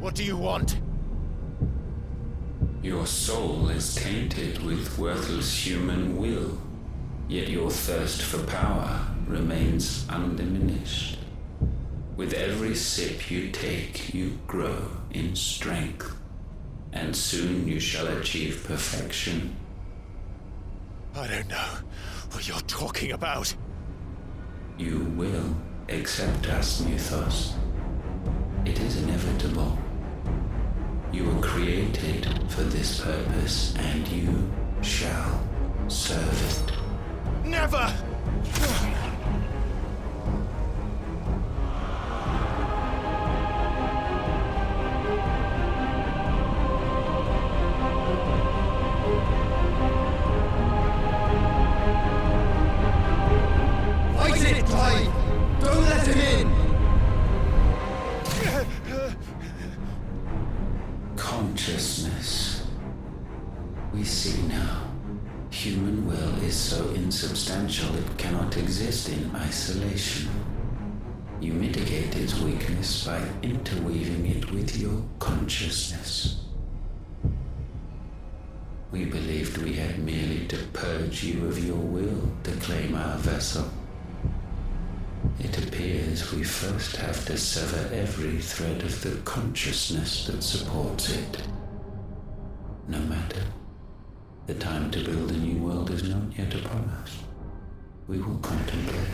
What do you want? Your soul is tainted with worthless human will, yet your thirst for power remains undiminished. With every sip you take, you grow in strength, and soon you shall achieve perfection. I don't know what you're talking about. You will accept us, Mythos. It is inevitable. You were created for this purpose, and you shall serve it. Never! Fight it, Clive! Don't let him in! Consciousness. We see now. Human will is so insubstantial it cannot exist in isolation. You mitigate its weakness by interweaving it with your consciousness. We believed we had merely to purge you of your will to claim our vessel. It appears we first have to sever every thread of the consciousness that supports it. No matter. The time to build a new world is not yet upon us. We will contemplate.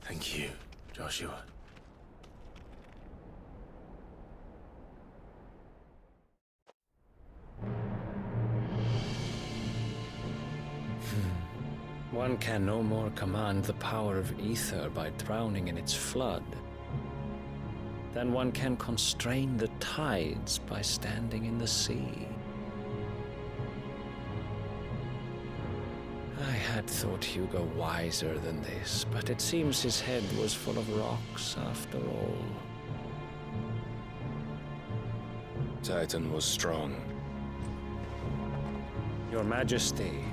Thank you, Joshua. One can no more command the power of ether by drowning in its flood than one can constrain the tides by standing in the sea. I had thought Hugo wiser than this, but it seems his head was full of rocks after all. Titan was strong. Your Majesty.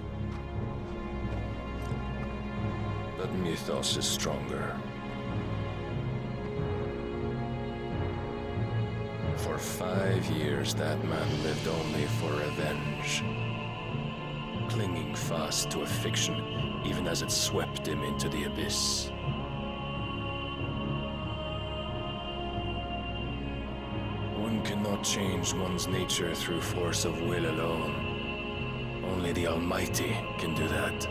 But Mythos is stronger. For 5 years, that man lived only for revenge. Clinging fast to a fiction, even as it swept him into the abyss. One cannot change one's nature through force of will alone. Only the Almighty can do that.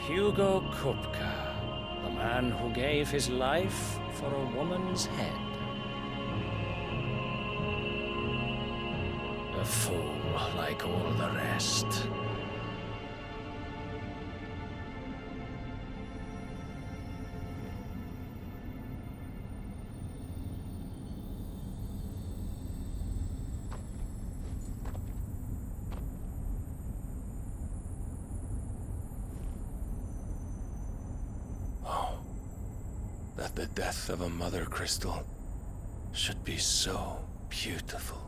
Hugo Kupka, the man who gave his life for a woman's head. A fool like all the rest. That the death of a mother crystal should be so beautiful.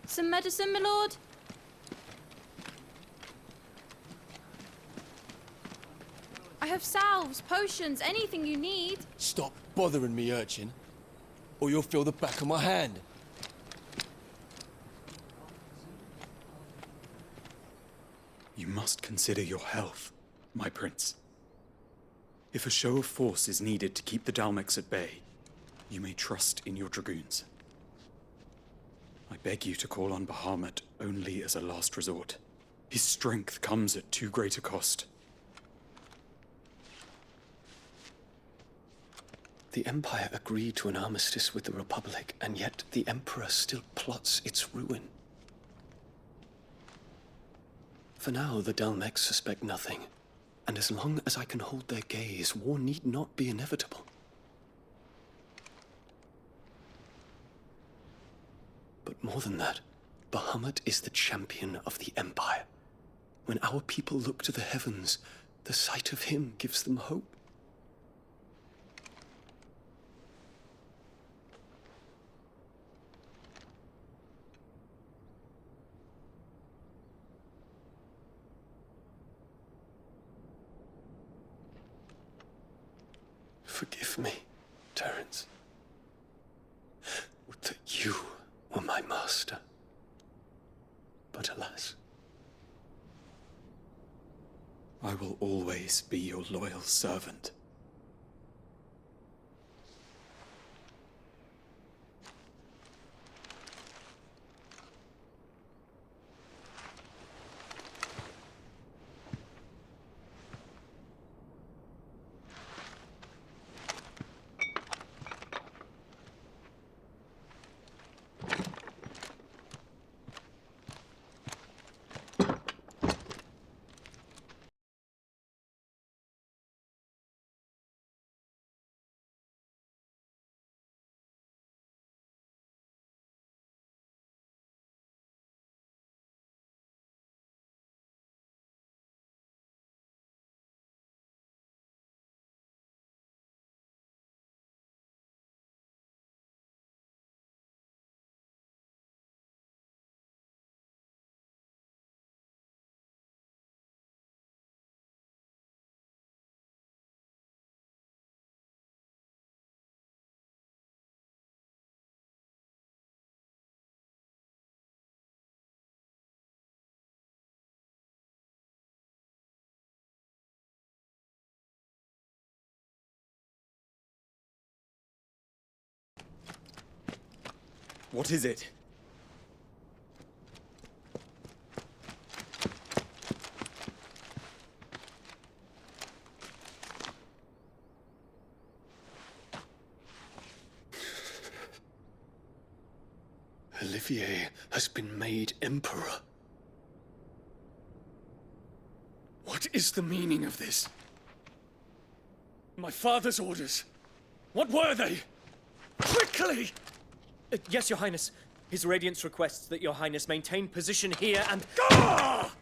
Some medicine, my lord? I have salves, potions, anything you need. Stop bothering me, urchin, or you'll feel the back of my hand. You must consider your health, my prince. If a show of force is needed to keep the Dalmex at bay, you may trust in your dragoons. I beg you to call on Bahamut only as a last resort. His strength comes at too great a cost. The Empire agreed to an armistice with the Republic, and yet the Emperor still plots its ruin. For now, the Dalmex suspect nothing, and as long as I can hold their gaze, war need not be inevitable. But more than that, Bahamut is the champion of the Empire. When our people look to the heavens, the sight of him gives them hope. Forgive me, Terence. Would that you were my master. But alas. I will always be your loyal servant. What is it? Olivier has been made Emperor. What is the meaning of this? My father's orders. What were they? Quickly! Yes, Your Highness. His Radiance requests that Your Highness maintain position here and... Ah!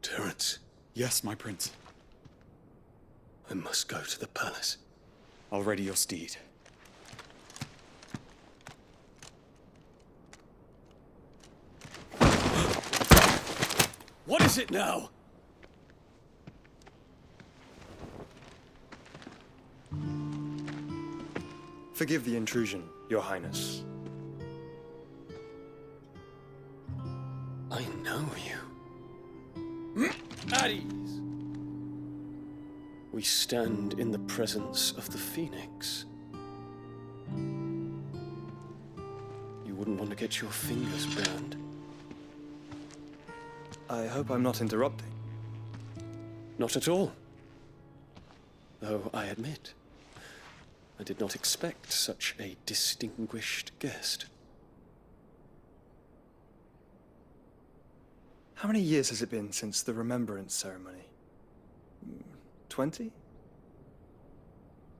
Terence. Yes, my prince. I must go to the palace. I'll ready your steed. What is it now? Forgive the intrusion, Your Highness. I know you. At ease. We stand in the presence of the Phoenix. You wouldn't want to get your fingers burned. I hope I'm not interrupting. Not at all. Though I admit, I did not expect such a distinguished guest. How many years has it been since the Remembrance ceremony? 20?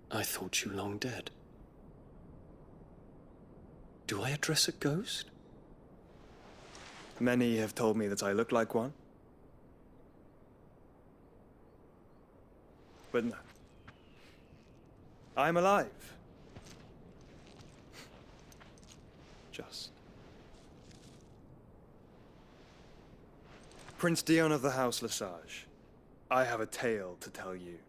I thought you long dead. Do I address a ghost? Many have told me that I look like one. But no. I'm alive. Just. Prince Dion of the House Lesage, I have a tale to tell you.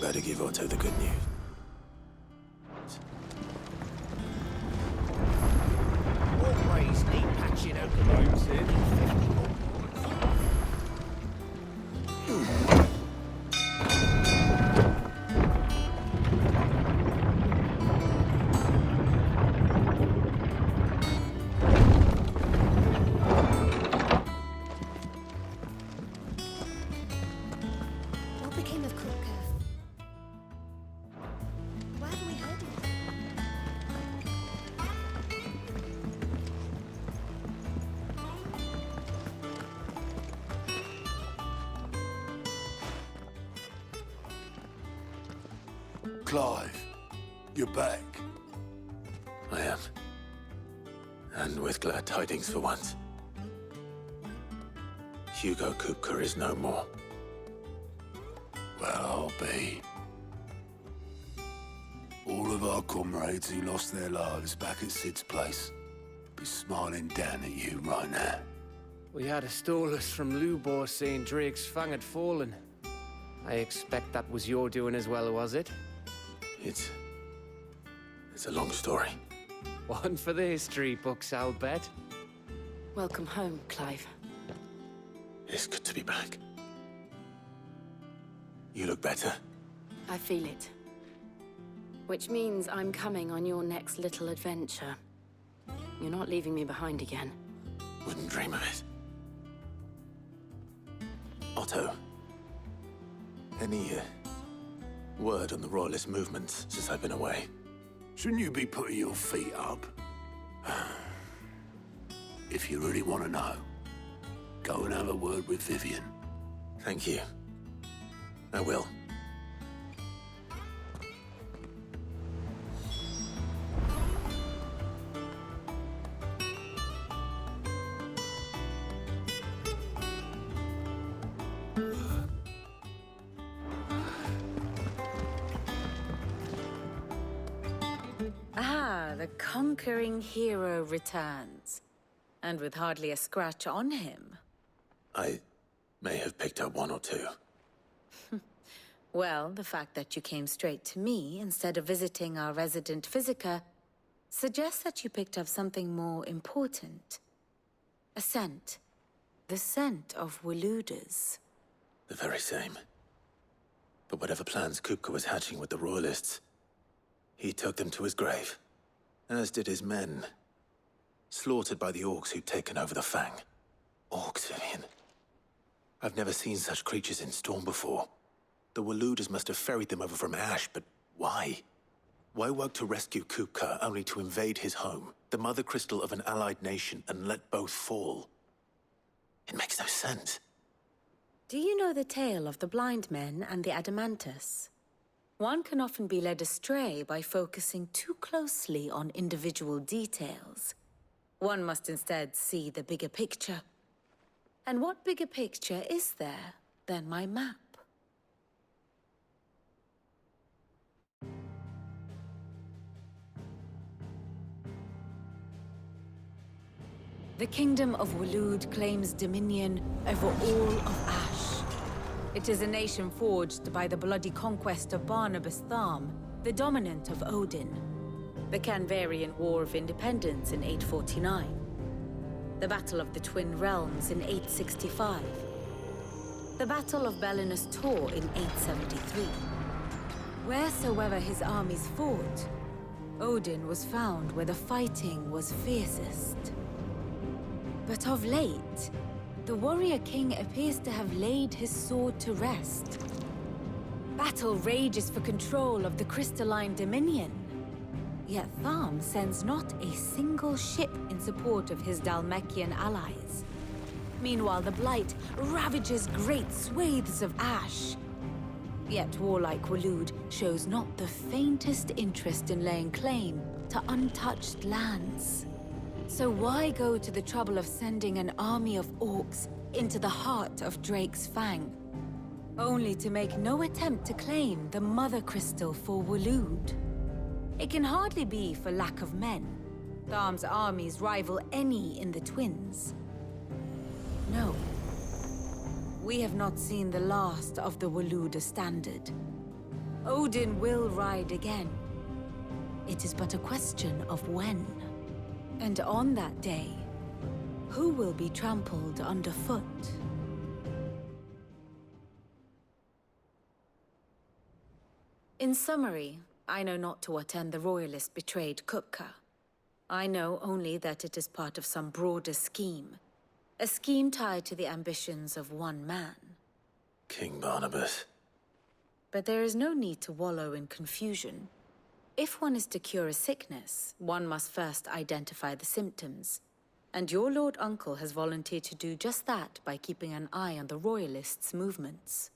better give Otto the good news. Walkways need patching out the roads in. What became of Kupka? Why have we heard of it? Clive, you're back. I am. And with glad tidings for once. Hugo Kupka is no more. Well, I'll be. All of our comrades who lost their lives back at Sid's place be smiling down at you right now. We had a stolus from Lubor saying Drake's fang had fallen. I expect that was your doing as well, was it? It's a long story. One for the history books, I'll bet. Welcome home, Clive. It's good to be back. You look better. I feel it. Which means I'm coming on your next little adventure. You're not leaving me behind again. Wouldn't dream of it. Otto, any word on the Royalist movement since I've been away? Shouldn't you be putting your feet up? If you really want to know, go and have a word with Vivian. Thank you. I will. Ah, the conquering hero returns. And with hardly a scratch on him. I may have picked up one or two. Well, the fact that you came straight to me instead of visiting our resident physiker suggests that you picked up something more important. A scent. The scent of Waludas. The very same. But whatever plans Kupka was hatching with the Royalists, he took them to his grave. As did his men. Slaughtered by the orcs who'd taken over the Fang. Orcs, Vivian. I've never seen such creatures in Storm before. The Waludas must have ferried them over from Ash, but why? Why work to rescue Kupka only to invade his home, the mother crystal of an allied nation, and let both fall? It makes no sense. Do you know the tale of the blind men and the Adamantus? One can often be led astray by focusing too closely on individual details. One must instead see the bigger picture. And what bigger picture is there than my map? The Kingdom of Waloed claims dominion over all of Ash. It is a nation forged by the bloody conquest of Barnabas Tharm, the dominant of Odin. The Canvarian War of Independence in 849. The Battle of the Twin Realms in 865. The Battle of Belinus Tor in 873. Wheresoever his armies fought, Odin was found where the fighting was fiercest. But of late, the warrior king appears to have laid his sword to rest. Battle rages for control of the crystalline dominion. Yet Tharm sends not a single ship in support of his Dhalmekian allies. Meanwhile, the Blight ravages great swathes of Ash. Yet warlike Waloed shows not the faintest interest in laying claim to untouched lands. So why go to the trouble of sending an army of orcs into the heart of Drake's Fang, only to make no attempt to claim the Mother Crystal for Waloed? It can hardly be for lack of men. Tharm's armies rival any in the Twins. No. We have not seen the last of the Waluda standard. Odin will ride again. It is but a question of when. And on that day, who will be trampled underfoot? In summary, I know not to what end the Royalists betrayed Kupka. I know only that it is part of some broader scheme. A scheme tied to the ambitions of one man. King Barnabas. But there is no need to wallow in confusion. If one is to cure a sickness, one must first identify the symptoms. And your Lord Uncle has volunteered to do just that by keeping an eye on the Royalists' movements.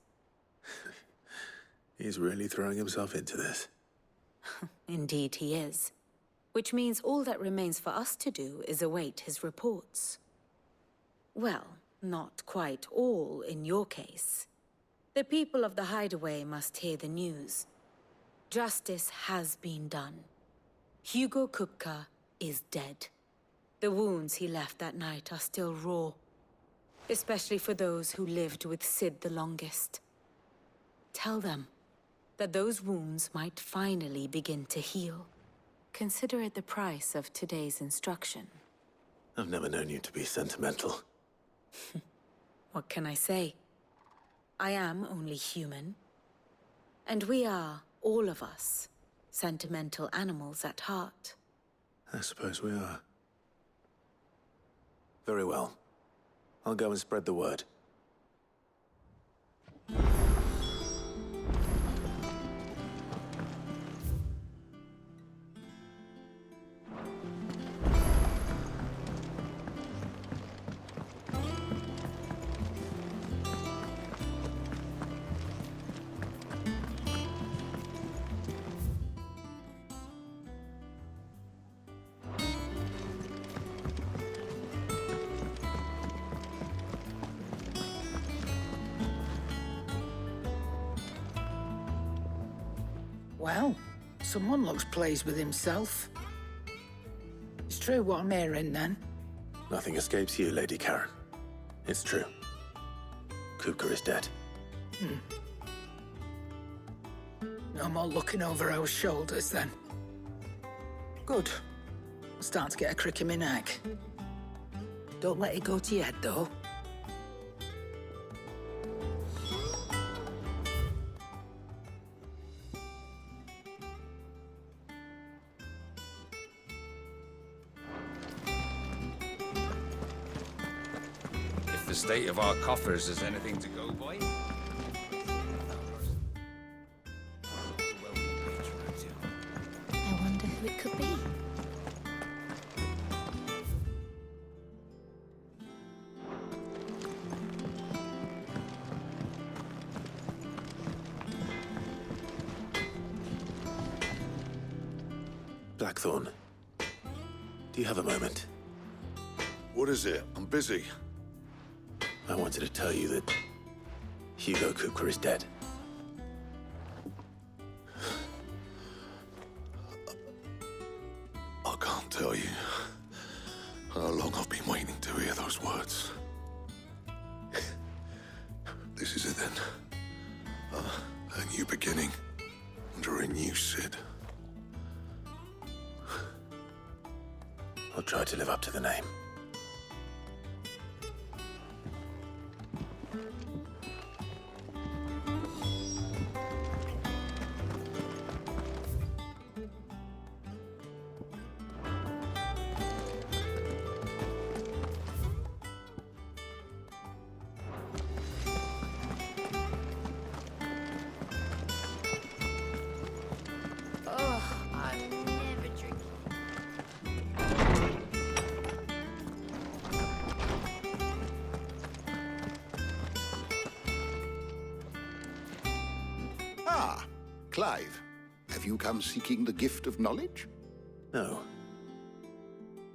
He's really throwing himself into this. Indeed he is. Which means all that remains for us to do is await his reports. Well, not quite all in your case. The people of the Hideaway must hear the news. Justice has been done. Hugo Kupka is dead. The wounds he left that night are still raw. Especially for those who lived with Sid the longest. Tell them that those wounds might finally begin to heal. Consider it the price of today's instruction. I've never known you to be sentimental. What can I say? I am only human. And we are, all of us, sentimental animals at heart. I suppose we are. Very well. I'll go and spread the word. Well, someone looks pleased with himself. It's true what I'm hearing, then. Nothing escapes you, Lady Karen. It's true. Kupka is dead. No more looking over our shoulders, then. Good. I'm starting to get a crick in my neck. Don't let it go to your head, though. If the state of our coffers is anything to go by. I wonder who it could be. Blackthorn, do you have a moment? What is it? I'm busy. I wanted to tell you that Hugo Kupka is dead. I can't tell you how long I've been waiting to hear those words. This is it then. A new beginning under a new Sid. I'll try to live up to the name. Clive, have you come seeking the gift of knowledge? No.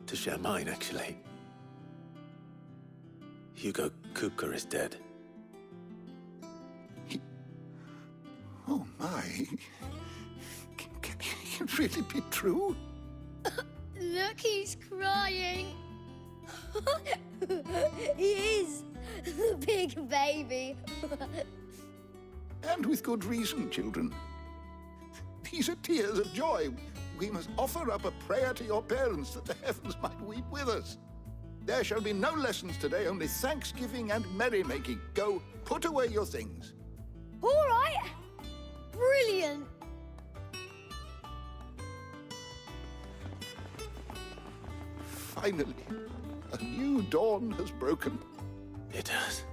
To share mine, actually. Hugo Kupka is dead. Oh my. Can it really be true? Look, he's crying. He is. The big baby. And with good reason, children. These are tears of joy. We must offer up a prayer to your parents that the heavens might weep with us. There shall be no lessons today, only thanksgiving and merrymaking. Go, put away your things. All right. Brilliant. Finally, a new dawn has broken. It has.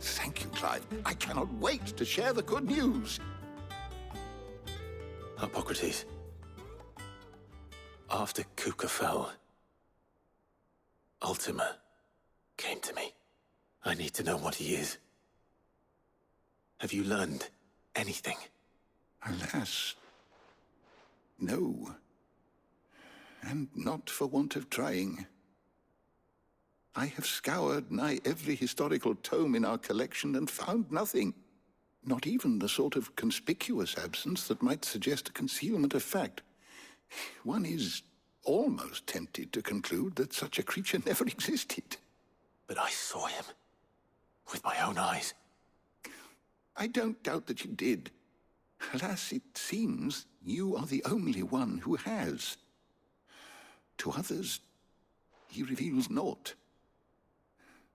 Thank you, Clive. I cannot wait to share the good news. Hippocrates. After Kuka fell, Ultima came to me. I need to know what he is. Have you learned anything? Alas, no. And not for want of trying. I have scoured nigh every historical tome in our collection and found nothing. Not even the sort of conspicuous absence that might suggest a concealment of fact. One is almost tempted to conclude that such a creature never existed. But I saw him. With my own eyes. I don't doubt that you did. Alas, it seems you are the only one who has. To others, he reveals naught.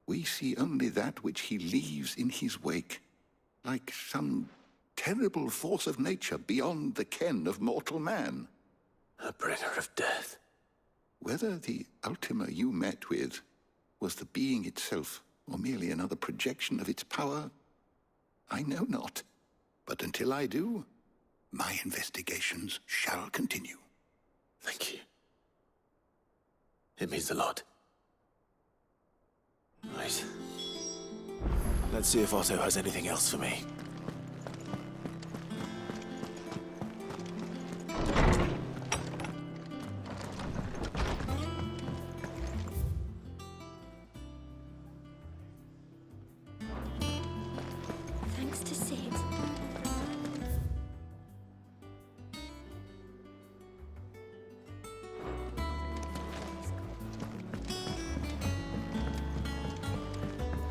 We see only that which he leaves in his wake, like some terrible force of nature beyond the ken of mortal man. A bringer of death. Whether the Ultima you met with was the being itself, or merely another projection of its power, I know not. But until I do, my investigations shall continue. Thank you. It means a lot. Right. Let's see if Otto has anything else for me. Thanks to Sid.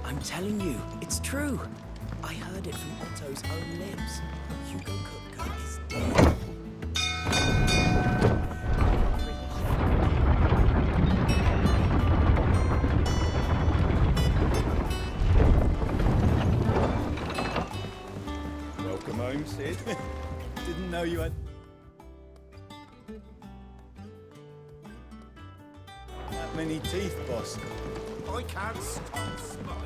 I'm telling you, it's true. I heard it from Otto's own lips. Hugo Kupka is dead. Welcome home, Sid. Didn't know you had... that many teeth, boss. I can't stop smiling.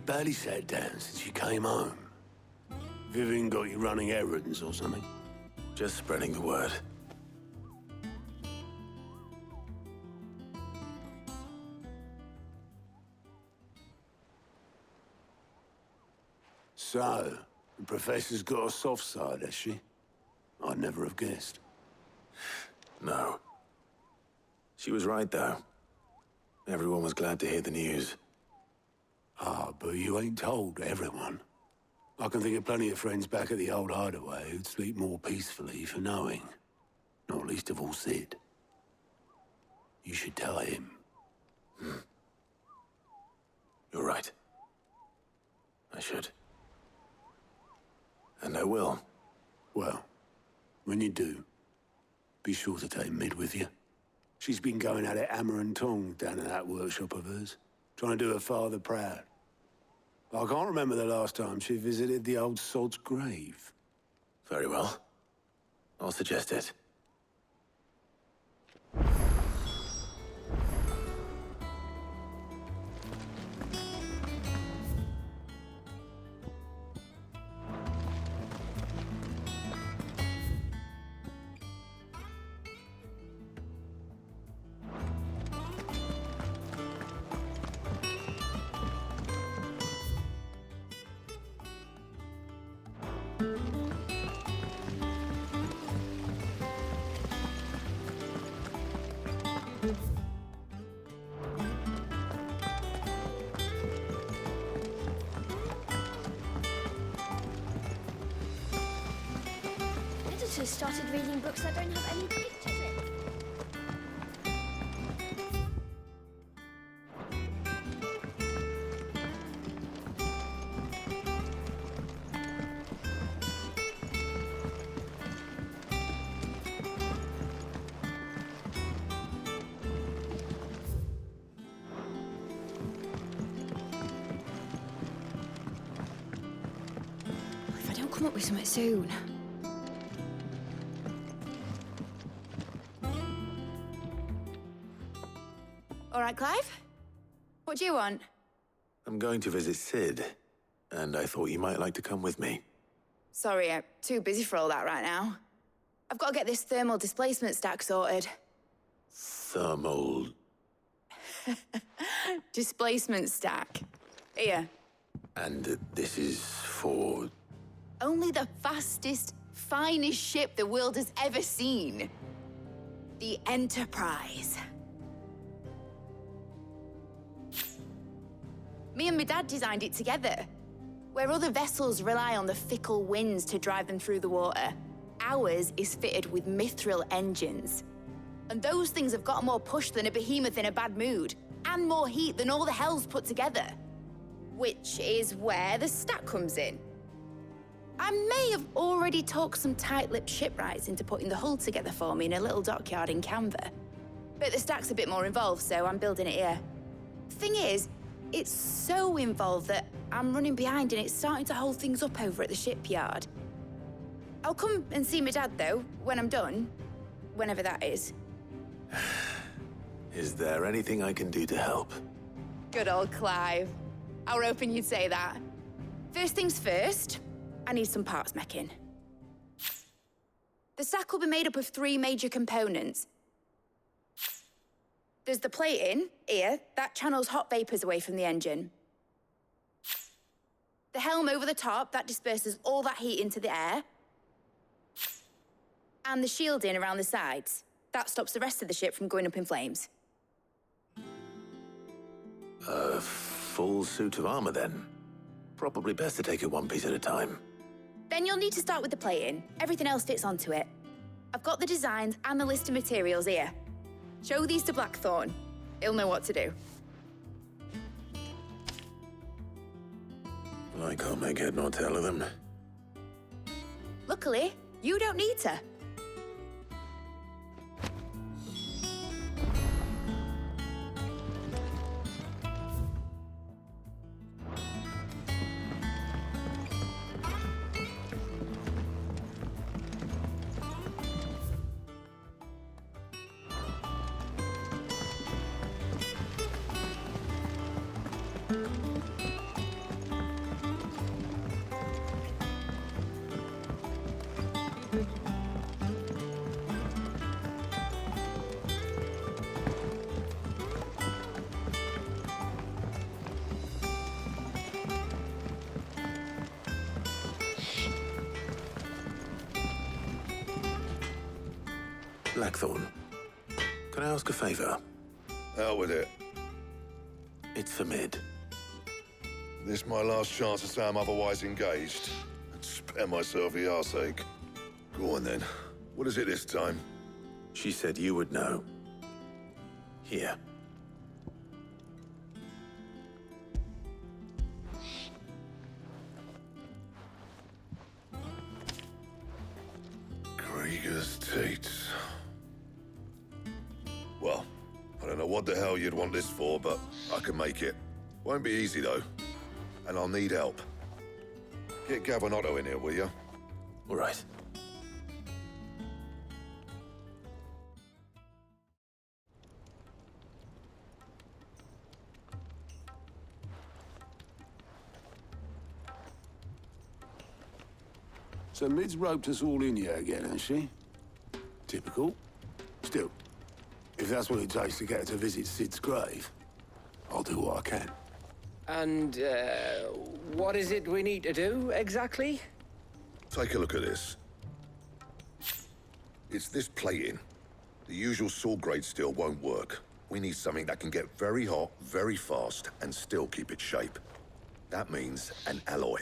Barely sat down since you came home. Vivian got you running errands or something? Just spreading the word. So, the Professor's got a soft side, has she? I'd never have guessed. No. She was right, though. Everyone was glad to hear the news. Ah, but you ain't told everyone. I can think of plenty of friends back at the old hideaway who'd sleep more peacefully for knowing. Not least of all Sid. You should tell him. You're right. I should. And I will. Well, when you do, be sure to take Mid with you. She's been going at it hammer and tong down in that workshop of hers, trying to do her father proud. I can't remember the last time she visited the old sod's grave. Very well. I'll suggest it. daughter's started reading books that don't have any pictures in. If I don't come up with something soon. All right, Clive? What do you want? I'm going to visit Sid, and I thought you might like to come with me. Sorry, I'm too busy for all that right now. I've got to get this thermal displacement stack sorted. Thermal... Displacement stack. Here. And this is for... Only the fastest, finest ship the world has ever seen. The Enterprise. Me and my dad designed it together. Where other vessels rely on the fickle winds to drive them through the water, ours is fitted with mithril engines. And those things have got more push than a behemoth in a bad mood, and more heat than all the hells put together. Which is where the stack comes in. I may have already talked some tight-lipped shipwrights into putting the hull together for me in a little dockyard in Canva. But the stack's a bit more involved, so I'm building it here. The thing is, it's so involved that I'm running behind and it's starting to hold things up over at the shipyard. I'll come and see my dad, though, when I'm done. Whenever that is. Is there anything I can do to help? Good old Clive. I were hoping you'd say that. First things first, I need some parts meching. The stack will be made up of 3 major components. There's the plating, here, that channels hot vapors away from the engine. The helm over the top, that disperses all that heat into the air. And the shielding around the sides. That stops the rest of the ship from going up in flames. A full suit of armor, then? Probably best to take it one piece at a time. Then you'll need to start with the plating. Everything else fits onto it. I've got the designs and the list of materials here. Show these to Blackthorn. He'll know what to do. I can't make head nor tail of them. Luckily, you don't need to. Blackthorn, can I ask a favor? Out with it. It's for Mid. This my last chance to say I'm otherwise engaged. And spare myself the arseache. Go on then. What is it this time? She said you would know. Here. Krieger's Tates. Well, I don't know what the hell you'd want this for, but I can make it. Won't be easy, though. And I'll need help. Get Gavin-Otto in here, will you? All right. So Mid's roped us all in here again, has she? Typical. Still, if that's what it takes to get her to visit Sid's grave, I'll do what I can. And, what is it we need to do, exactly? Take a look at this. It's this plating. The usual sword-grade steel won't work. We need something that can get very hot, very fast, and still keep its shape. That means an alloy.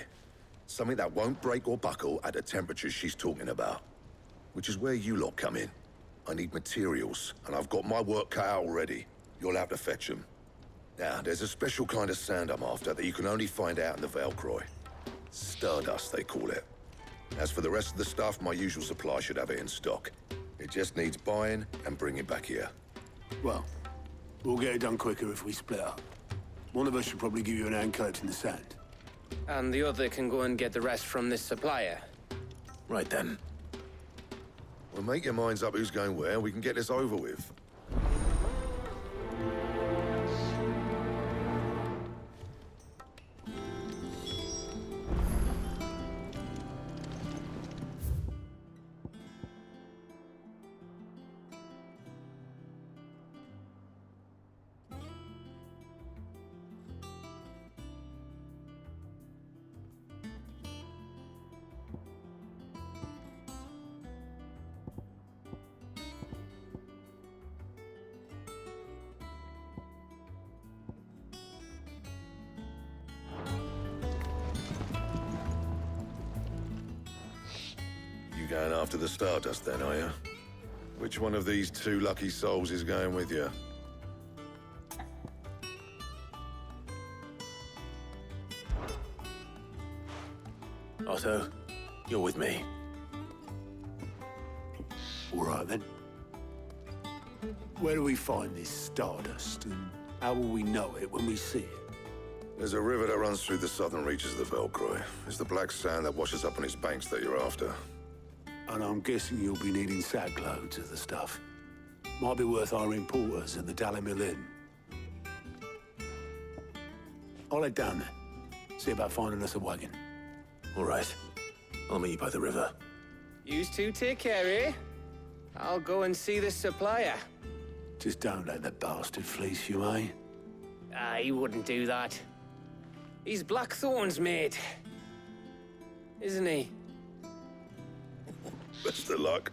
Something that won't break or buckle at the temperatures she's talking about. which is where you lot come in. I need materials, and I've got my work cut out already. You'll have to fetch them. Now, there's a special kind of sand I'm after that you can only find out in the Valcroy. Stardust, they call it. As for the rest of the stuff, my usual supply should have it in stock. It just needs buying and bringing back here. Well, we'll get it done quicker if we split up. One of us should probably give you an hand collecting the sand. And the other can go and get the rest from this supplier. Right then. Well, make your minds up who's going where, and we can get this over with. Going after the Stardust then, are you? Which one of these two lucky souls is going with you? Otto, you're with me. All right, then. Where do we find this Stardust, and how will we know it when we see it? There's a river that runs through the southern reaches of the Valcroy. It's the black sand that washes up on its banks that you're after. And I'm guessing you'll be needing sack loads of the stuff. Might be worth hiring porters at the Dalimil Inn. I'll head down there. See about finding us a wagon. All right. I'll meet you by the river. You two take care, eh? I'll go and see the supplier. Just don't let the bastard fleece you, eh? He wouldn't do that. He's Blackthorn's mate. Isn't he? Best of luck.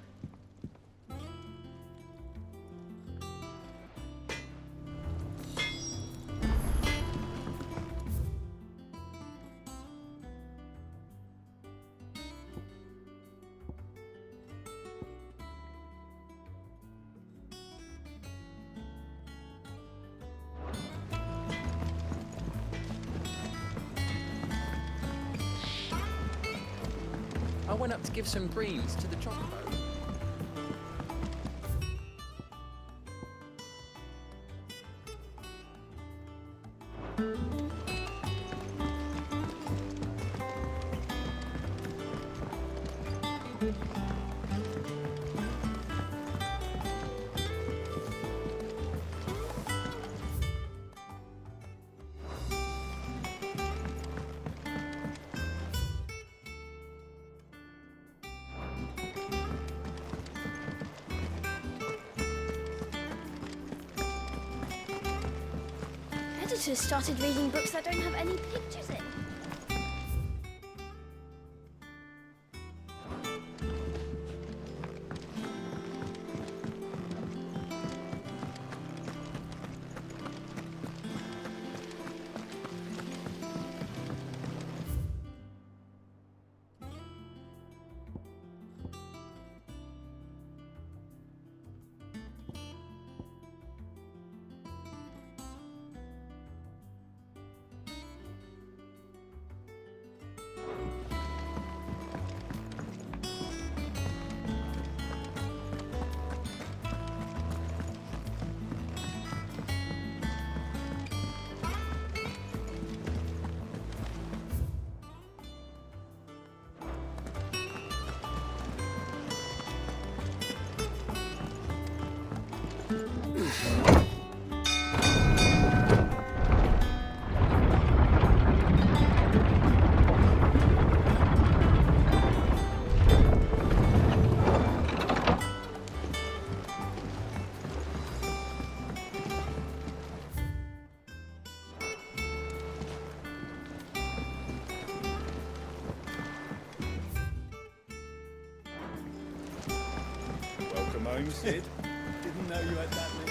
I went up to give some greens to the chocobo. Editors started reading books that don't have any pictures in. Welcome home, Sid. Didn't know you had that many